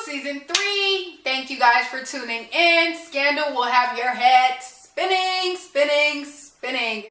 season 3. Thank you guys for tuning in. Scandal will have your head spinning, spinning, spinning.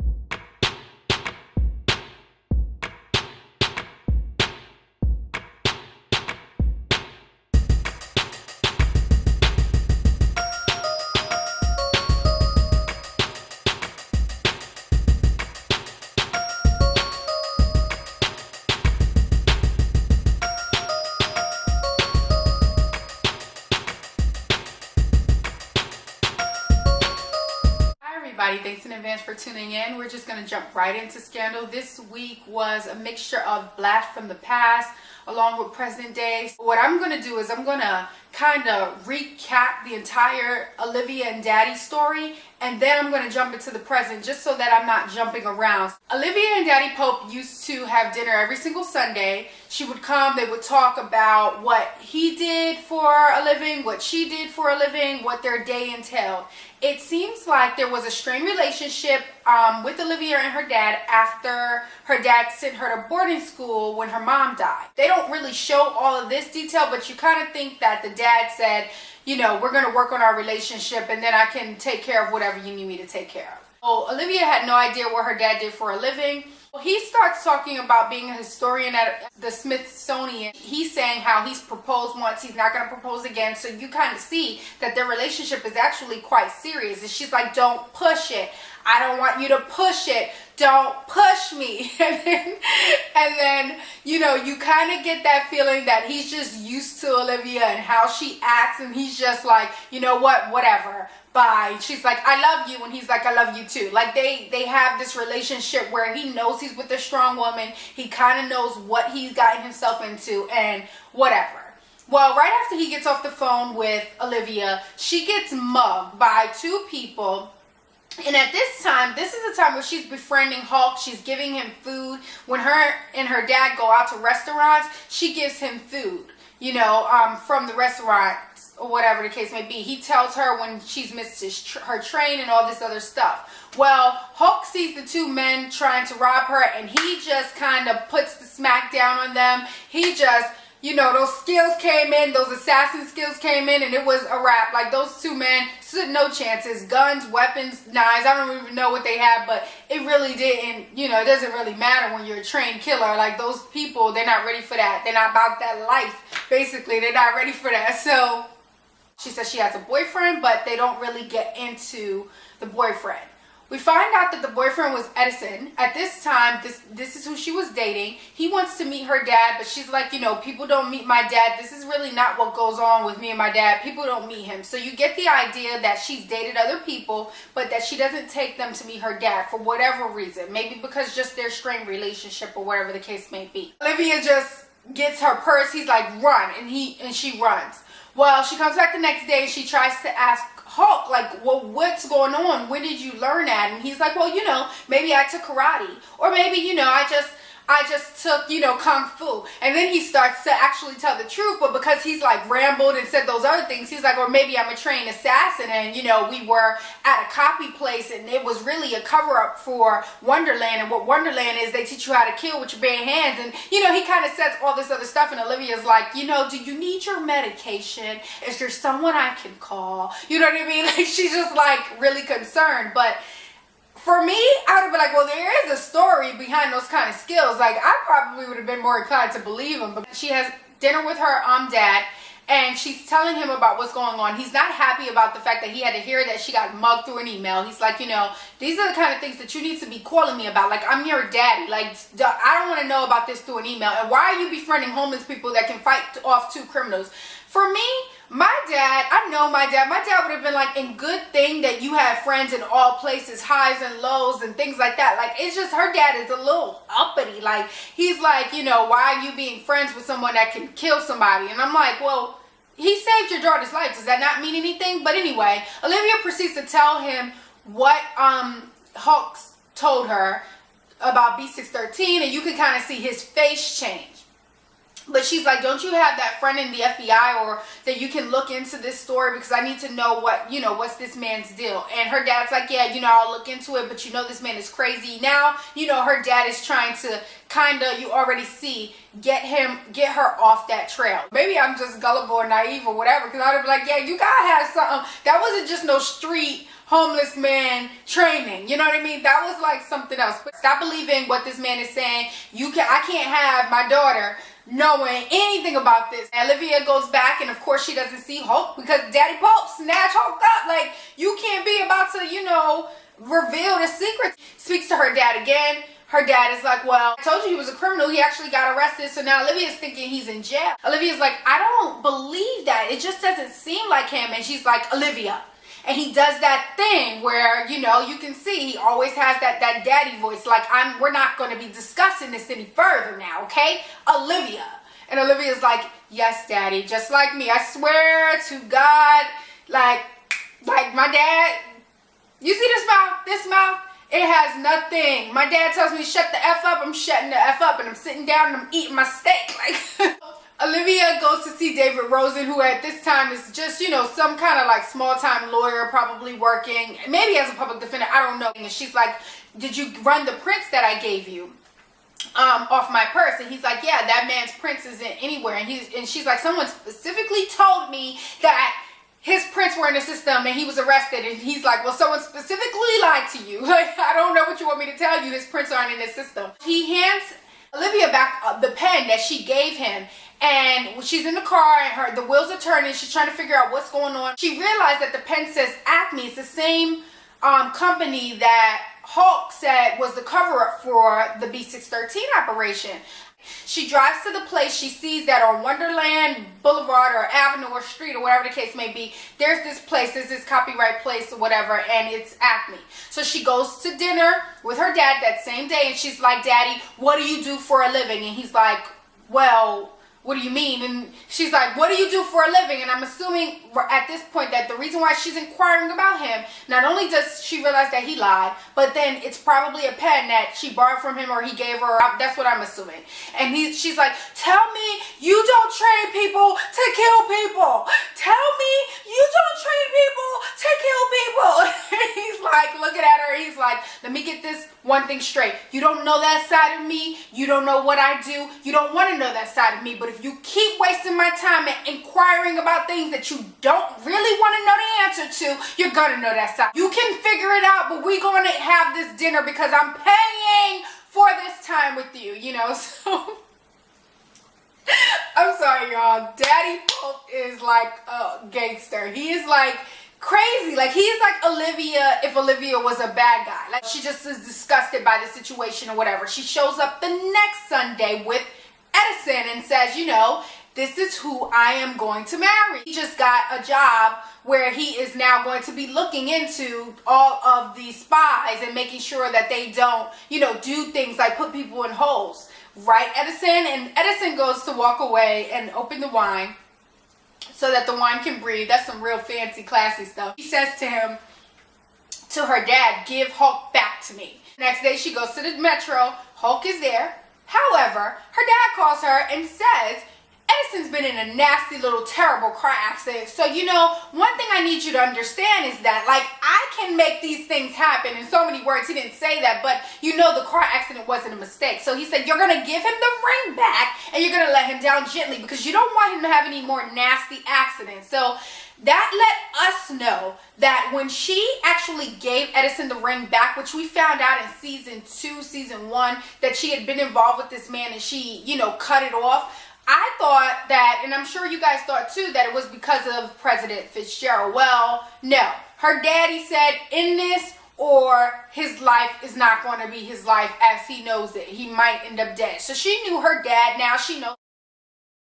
Thanks in advance for tuning in. We're just going to jump right into Scandal. This week was a mixture of blast from the past along with present day. What I'm going to do is I'm going to kind of recap the entire Olivia and Daddy story, and then I'm going to jump into the present just so that I'm not jumping around. Olivia and Daddy Pope used to have dinner every single Sunday. She would come, they would talk about what he did for a living, what she did for a living, what their day entailed. It seems like there was a strained relationship with Olivia and her dad after her dad sent her to boarding school when her mom died. They don't really show all of this detail, but you kind of think that the dad said, you know, we're going to work on our relationship and then I can take care of whatever you need me to take care of. So Olivia had no idea what her dad did for a living. He starts talking about being a historian at the Smithsonian. He's saying how he's proposed once, he's not going to propose again. So you kind of see that their relationship is actually quite serious. And she's like, don't push it. I don't want you to push it. Don't push me. And then, you know, you kind of get that feeling that he's just used to Olivia and how she acts. And he's just like, you know what, whatever. Bye. She's like, I love you. And he's like, I love you too. Like they have this relationship where he knows he's with a strong woman. He kind of knows what he's gotten himself into and whatever. Well, right after he gets off the phone with Olivia, she gets mugged by two people. And at this time, this is the time where she's befriending Hulk. She's giving him food. When her and her dad go out to restaurants, she gives him food, you know, from the restaurant or whatever the case may be. He tells her when she's missed her train and all this other stuff. Well, Hulk sees the two men trying to rob her and he just kind of puts the smack down on them. He just, you know, those skills came in, those assassin skills came in, and it was a wrap. Like, those two men stood no chances. Guns, weapons, knives, I don't even know what they had, but it really didn't, you know, it doesn't really matter when you're a trained killer. Like, those people, they're not ready for that. They're not about that life, basically. They're not ready for that. So, she says she has a boyfriend, but they don't really get into the boyfriend. We find out that the boyfriend was Edison. At this time, this is who she was dating. He wants to meet her dad, but she's like, you know, people don't meet my dad. This is really not what goes on with me and my dad. People don't meet him. So you get the idea that she's dated other people, but that she doesn't take them to meet her dad for whatever reason. Maybe because just their strained relationship or whatever the case may be. Olivia just gets her purse. He's like, run, and she runs. Well, she comes back the next day and she tries to ask Hulk, like, well, what's going on? When did you learn that? And he's like, well, you know, maybe I took karate. Or maybe, you know, I just took, you know, kung fu. And then he starts to actually tell the truth, but because he's like rambled and said those other things, he's like, or maybe I'm a trained assassin and, you know, we were at a copy place and it was really a cover-up for Wonderland. And what Wonderland is, they teach you how to kill with your bare hands. And, you know, he kind of says all this other stuff and Olivia's like, you know, do you need your medication? Is there someone I can call? You know what I mean? Like, she's just like really concerned. But for me, I would have been like, well, there is a story behind those kind of skills. Like, I probably would have been more inclined to believe him. But she has dinner with her dad, and she's telling him about what's going on. He's not happy about the fact that he had to hear that she got mugged through an email. He's like, you know, these are the kind of things that you need to be calling me about. Like, I'm your daddy. Like, I don't want to know about this through an email. And why are you befriending homeless people that can fight off two criminals? For me, my dad, I know my dad would have been like, in good thing that you have friends in all places, highs and lows and things like that. Like, it's just, her dad is a little uppity. Like, he's like, you know, why are you being friends with someone that can kill somebody? And I'm like, well, he saved your daughter's life. Does that not mean anything? But anyway, Olivia proceeds to tell him what Hulk told her about B613, and you can kind of see his face change. But she's like, don't you have that friend in the FBI or that you can look into this story, because I need to know what, what's this man's deal. And her dad's like, yeah, I'll look into it, but this man is crazy. Now, her dad is trying to kind of, you already see, get her off that trail. Maybe I'm just gullible or naive or whatever, because I'd be like, yeah, you gotta have something. That wasn't just no street homeless man training, you know what I mean? That was like something else. But stop believing what this man is saying. I can't have my daughter knowing anything about this. And Olivia goes back, and of course she doesn't see Hulk, because Daddy Pope snatched Hulk up. Like, you can't be about to, reveal the secrets. Speaks to her dad again. Her dad is like, well, I told you he was a criminal. He actually got arrested. So now Olivia's thinking he's in jail. Olivia's like, I don't believe that. It just doesn't seem like him. And she's like, Olivia. And he does that thing where, you can see he always has that daddy voice. Like, we're not going to be discussing this any further now, okay? Olivia. And Olivia's like, yes, daddy, just like me. I swear to God, like my dad, you see this mouth? It has nothing. My dad tells me shut the F up, I'm shutting the F up, and I'm sitting down and I'm eating my steak. Like, Olivia goes to see David Rosen, who at this time is just, some kind of like small-time lawyer, probably working, maybe as a public defender, I don't know. And she's like, did you run the prints that I gave you off my purse? And he's like, yeah, that man's prints isn't anywhere. And she's like, someone specifically told me that his prints were in the system and he was arrested. And he's like, well, someone specifically lied to you. Like, I don't know what you want me to tell you. His prints aren't in the system. He hands Olivia back the pen that she gave him. And she's in the car and the wheels are turning. She's trying to figure out what's going on. She realized that the pen says Acme. It's the same company that Hulk said was the cover-up for the B613 operation. She drives to the place. She sees that on Wonderland Boulevard or Avenue or Street or whatever the case may be, there's this place, there's this copyright place or whatever, and it's Acme. So she goes to dinner with her dad that same day, and she's like, Daddy, what do you do for a living? And he's like, well, what do you mean? And she's like, what do you do for a living? And I'm assuming at this point that the reason why she's inquiring about him, not only does she realize that he lied, but then it's probably a pen that she borrowed from him or he gave her. That's what I'm assuming. And she's like, tell me you don't train people to kill people. Tell me you don't train people to kill people. And he's like looking at her. He's like, let me get this one thing straight. You don't know that side of me. You don't know what I do. You don't want to know that side of me. But if you keep wasting my time and inquiring about things that you don't really want to know the answer to, you're going to know that side. You can figure it out, but we're going to have this dinner because I'm paying for this time with you, so... I'm sorry, y'all. Daddy Pope is like a gangster. He is like crazy. Like, he's like Olivia if Olivia was a bad guy. Like, she just is disgusted by the situation or whatever. She shows up the next Sunday with Edison and says, this is who I am going to marry. He just got a job where he is now going to be looking into all of the spies and making sure that they don't, do things like put people in holes. Right, Edison? And Edison goes to walk away and open the wine so that the wine can breathe. That's some real fancy, classy stuff. He says to him, to her dad, give Hulk back to me. Next day, she goes to the metro. Hulk is there. However, her dad calls her and says, Edison's been in a nasty little terrible car accident. So, one thing I need you to understand is that, like, I can make these things happen. In so many words, he didn't say that, but the car accident wasn't a mistake. So he said, you're going to give him the ring back and you're going to let him down gently because you don't want him to have any more nasty accidents. So that let us know that when she actually gave Edison the ring back, which we found out in season 2, season 1, that she had been involved with this man and she, cut it off. I thought that, and I'm sure you guys thought too, that it was because of President Fitzgerald. Well, no. Her daddy said in this, or his life is not going to be his life as he knows it. He might end up dead. So she knew her dad. Now she knows.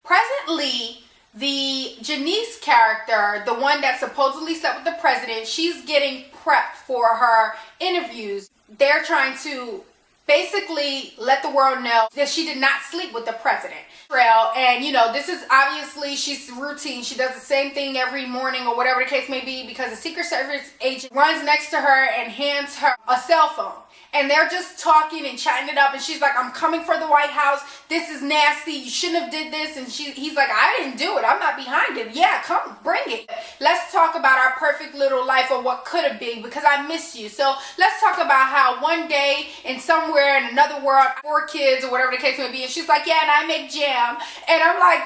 Presently, the Janice character, the one that supposedly slept with the president, she's getting prepped for her interviews. They're trying to basically let the world know that she did not sleep with the president. And this is obviously, she's routine. She does the same thing every morning or whatever the case may be, because the Secret Service agent runs next to her and hands her a cell phone. And they're just talking and chatting it up. And she's like, I'm coming for the White House. this is nasty, you shouldn't have did this. And he's like, I didn't do it, I'm not behind it. Yeah, come, bring it. Let's talk about our perfect little life or what could have been, because I miss you. So let's talk about how one day in somewhere in another world, 4 kids or whatever the case may be, and she's like, yeah, and I make jam. And I'm like,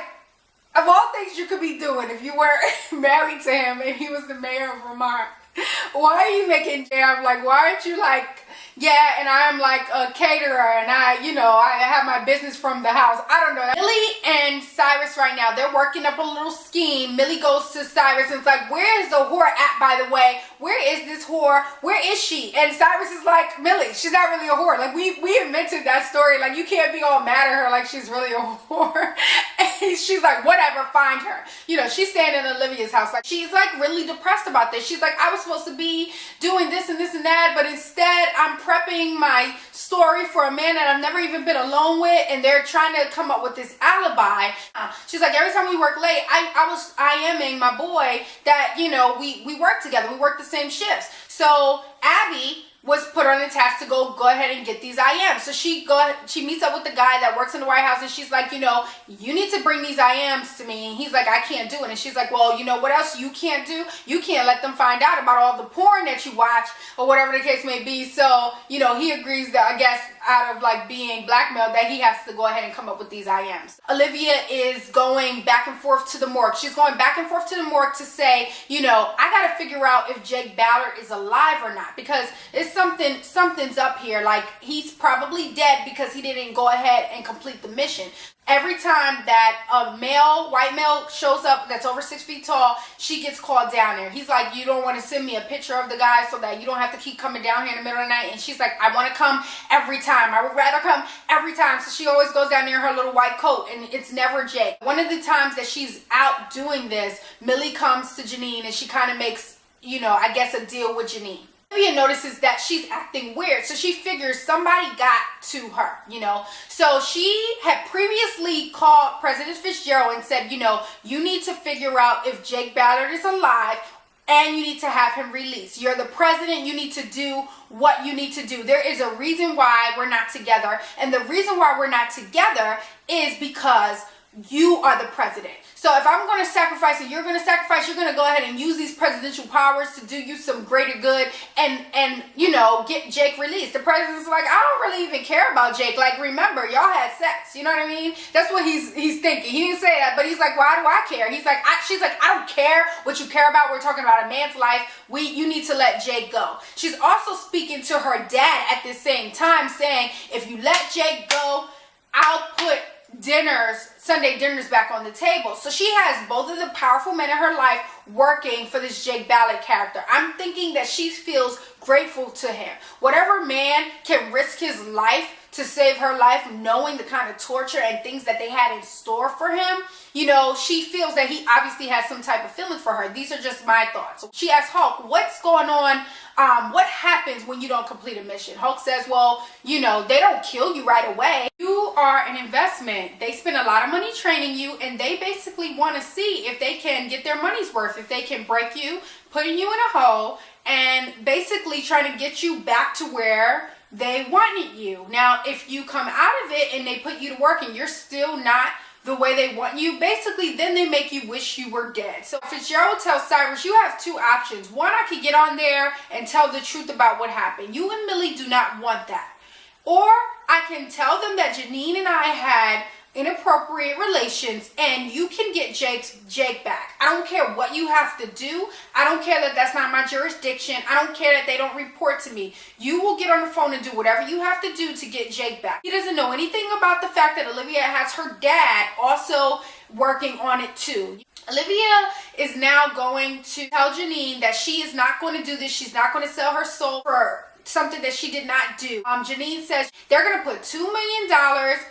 of all things you could be doing if you were married to him and he was the mayor of Vermont, why are you making jam? Like, why aren't you like, yeah, and I'm like a caterer and I have my business from the house. I don't know. Millie and Cyrus right now, they're working up a little scheme. Millie goes to Cyrus and it's like, where is the whore at, by the way? Where is this whore? Where is she? And Cyrus is like, Millie, she's not really a whore. Like, we invented that story. Like, you can't be all mad at her like she's really a whore. And she's like, whatever, find her. She's staying in Olivia's house. Like, she's like really depressed about this. She's like, I was supposed to be doing this and this and that, but instead I'm prepping my story for a man that I've never even been alone with, and they're trying to come up with this alibi. She's like, every time we work late, I was IMing my boy that, we work together. We work the same shifts. So Abby was put on a task to go ahead and get these IMs. So she meets up with the guy that works in the White House, and she's like, you need to bring these IMs to me. And he's like, I can't do it. And she's like, well, what else you can't do? You can't let them find out about all the porn that you watch or whatever the case may be. So, he agrees that, I guess, out of like being blackmailed, that he has to go ahead and come up with these IMs. Olivia is going back and forth to the morgue. She's going back and forth to the morgue to say, I got to figure out if Jake Ballard is alive or not, because something's up here. Like, he's probably dead because he didn't go ahead and complete the mission. Every time that a white male shows up that's over 6 feet tall, she gets called down there. He's like, you don't want to send me a picture of the guy so that you don't have to keep coming down here in the middle of the night. And she's like, I want to come every time. I would rather come every time. So she always goes down there in her little white coat, and it's never Jake. One of the times that she's out doing this, Millie comes to Janine and she kind of makes, I guess, a deal with Janine. Olivia notices that she's acting weird, so she figures somebody got to her, So she had previously called President Fitzgerald and said, you need to figure out if Jake Ballard is alive, and you need to have him released. You're the president. You need to do what you need to do. There is a reason why we're not together, and the reason why we're not together is because you are the president. So if I'm going to sacrifice and you're going to sacrifice, you're going to go ahead and use these presidential powers to do you some greater good and get Jake released. The president's like, I don't really even care about Jake. Like, remember, y'all had sex. You know what I mean? That's what he's thinking. He didn't say that, but he's like, why do I care? He's like, she's like, I don't care what you care about. We're talking about a man's life. You need to let Jake go. She's also speaking to her dad at the same time, saying, if you let Jake go, I'll put Sunday dinners back on the table. So she has both of the powerful men in her life working for this Jake Ballard character. I'm thinking that she feels grateful to him. Whatever man can risk his life to save her life, knowing the kind of torture and things that they had in store for him, she feels that he obviously has some type of feeling for her. These are just my thoughts. She asks Hulk, what's going on? What happens when you don't complete a mission? Hulk says, well, they don't kill you right away. You are an investment. They spend a lot of money training you, and they basically want to see if they can get their money's worth, if they can break you, putting you in a hole, and basically trying to get you back to where they wanted you. Now, if you come out of it and they put you to work and you're still not the way they want you, basically then they make you wish you were dead. So Fitzgerald tells Cyrus, you have 2 options. One, I could get on there and tell the truth about what happened. You and Millie do not want that. Or I can tell them that Janine and I had inappropriate relations and you can get Jake back. I don't care what you have to do. I don't care that that's not my jurisdiction. I don't care that they don't report to me. You will get on the phone and do whatever you have to do to get Jake back. He doesn't know anything about the fact that Olivia has her dad also working on it too. Olivia is now going to tell Janine that she is not going to do this. She's not going to sell her soul for something that she did not do. Janine says they're going to put $2 million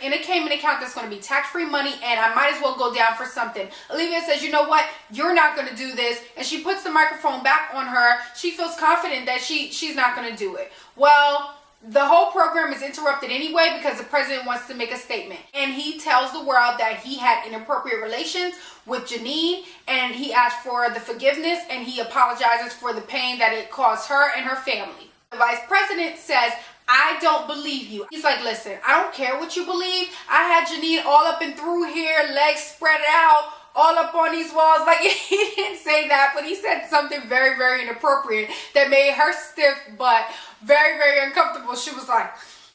in a Cayman account that's going to be tax-free money, and I might as well go down for something. Olivia says, you know what? You're not going to do this. And she puts the microphone back on her. She feels confident that she's not going to do it. Well, the whole program is interrupted anyway because the president wants to make a statement. And he tells the world that he had inappropriate relations with Janine, and he asked for the forgiveness, and he apologizes for the pain that it caused her and her family. The vice president says, I don't believe you. He's like, listen, I don't care what you believe. I had Janine all up and through here, legs spread out, all up on these walls. Like, he didn't say that, but he said something very, very inappropriate that made her stiff but very, very uncomfortable. She was like,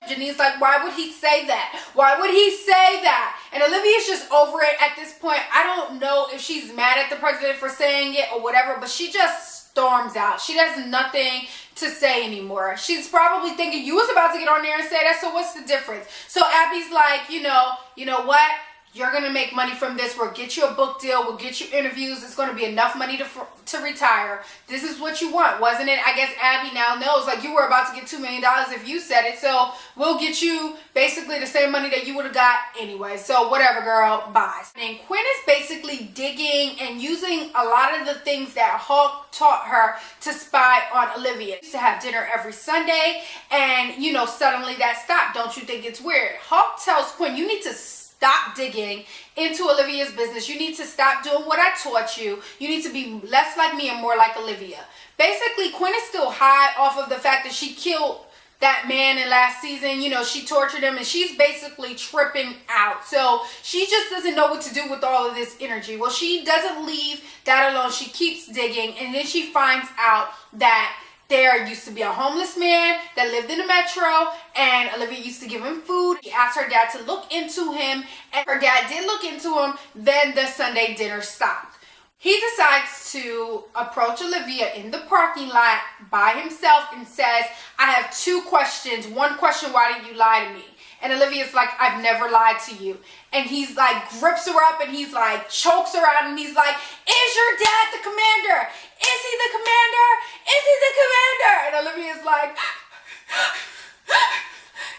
Janine's like, why would he say that? Why would he say that? And Olivia's just over it at this point. I don't know if she's mad at the president for saying it or whatever, but she just storms out. She has nothing to say anymore. She's probably thinking, you was about to get on there and say that, so what's the difference? So Abby's like, you know what? You're going to make money from this. We'll get you a book deal. We'll get you interviews. It's going to be enough money to retire. This is what you want, wasn't it? I guess Abby now knows, like, you were about to get $2 million if you said it. So we'll get you basically the same money that you would have got anyway. So whatever, girl, bye. And Quinn is basically digging and using a lot of the things that Hulk taught her to spy on Olivia. She used to have dinner every Sunday, and, suddenly that stopped. Don't you think it's weird? Hulk tells Quinn, you need to stop digging into Olivia's business. You need to stop doing what I taught you. You need to be less like me and more like Olivia. Basically, Quinn is still high off of the fact that she killed that man in last season. She tortured him, and she's basically tripping out. So she just doesn't know what to do with all of this energy. Well, she doesn't leave that alone. She keeps digging, and then she finds out that there used to be a homeless man that lived in the metro, and Olivia used to give him food. She asked her dad to look into him, and her dad did look into him. Then the Sunday dinner stopped. He decides to approach Olivia in the parking lot by himself and says, I have 2 questions. One question, why did you lie to me? And Olivia's like, I've never lied to you. And he's like, grips her up, and he's like, chokes her out, and he's like, is your dad the commander? Is he the commander? Is he the commander? And Olivia's like,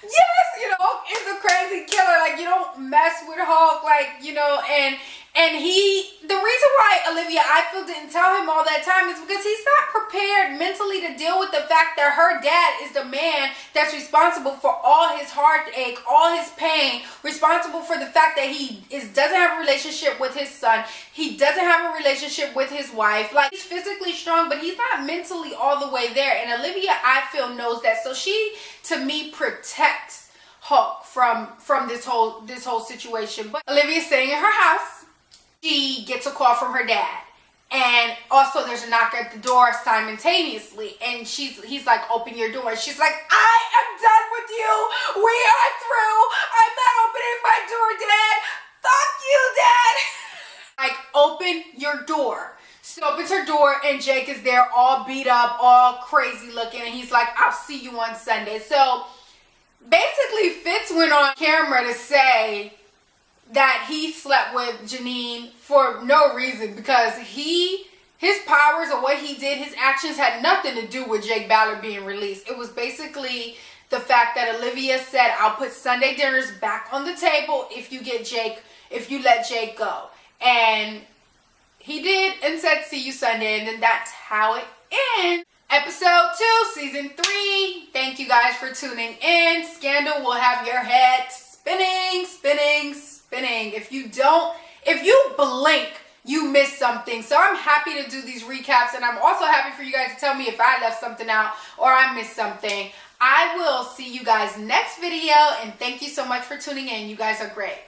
yes, Hulk is a crazy killer. Like, you don't mess with Hulk, and the reason why Olivia, I feel, didn't tell him all that time is because he's not prepared mentally to deal with the fact that her dad is the man that's responsible for all his heartache, all his pain, responsible for the fact that he doesn't have a relationship with his son. He doesn't have a relationship with his wife. Like, he's physically strong, but he's not mentally all the way there. And Olivia, I feel, knows that. So she, to me, protects Hulk from this whole situation. But Olivia's staying in her house. She gets a call from her dad, and also there's a knock at the door simultaneously, and he's like, open your door. And she's like, I am done with you. We are through. I'm not opening my door, Dad. Fuck you, Dad. Like, open your door. She opens her door, and Jake is there all beat up, all crazy looking, and he's like, I'll see you on Sunday. So basically, Fitz went on camera to say that he slept with Janine for no reason, because his powers or what he did, his actions had nothing to do with Jake Ballard being released. It was basically the fact that Olivia said, I'll put Sunday dinners back on the table if you let Jake go. And he did, and said, see you Sunday, and then that's how it ends. Episode 2, season 3. Thank you guys for tuning in. Scandal will have your head spinning. If you blink, you miss something. So I'm happy to do these recaps, and I'm also happy for you guys to tell me if I left something out or I missed something. I will see you guys next video, and thank you so much for tuning in. You guys are great.